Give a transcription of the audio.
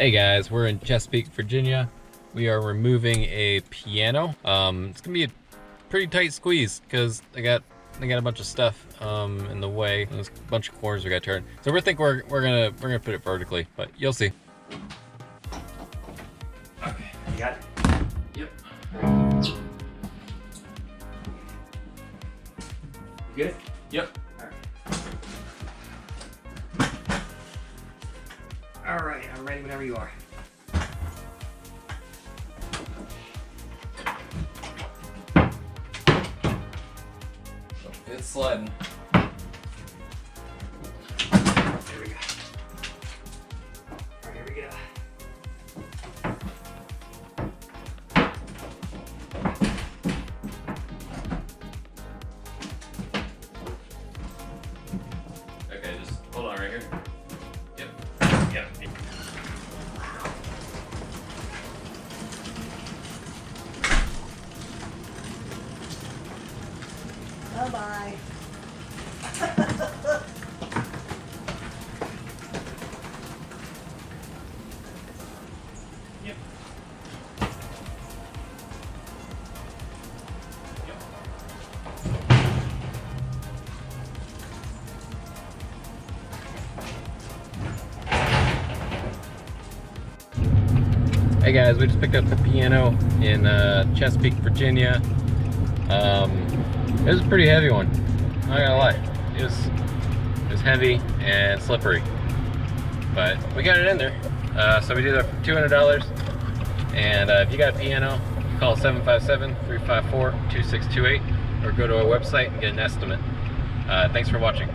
Hey guys, we're in Chesapeake, Virginia. We are removing a piano. It's gonna be a pretty tight squeeze because I got a bunch of stuff in the way. There's a bunch of corners we got turned. So we're gonna put it vertically, but you'll see. Okay, you got it? Yep. You good? Yep. All right, I'm ready whenever you are. It's sliding. There we go. All right, here we go. Okay, just hold on right here. Yep. Yep. Bye-bye. Yep. Hey guys, we just picked up the piano in Chesapeake, Virginia. It was a pretty heavy one. I'm not gonna lie. It was heavy and slippery, but we got it in there. So we did it for $200. And if you got a piano, call 757-354-2628 or go to our website and get an estimate. Thanks for watching.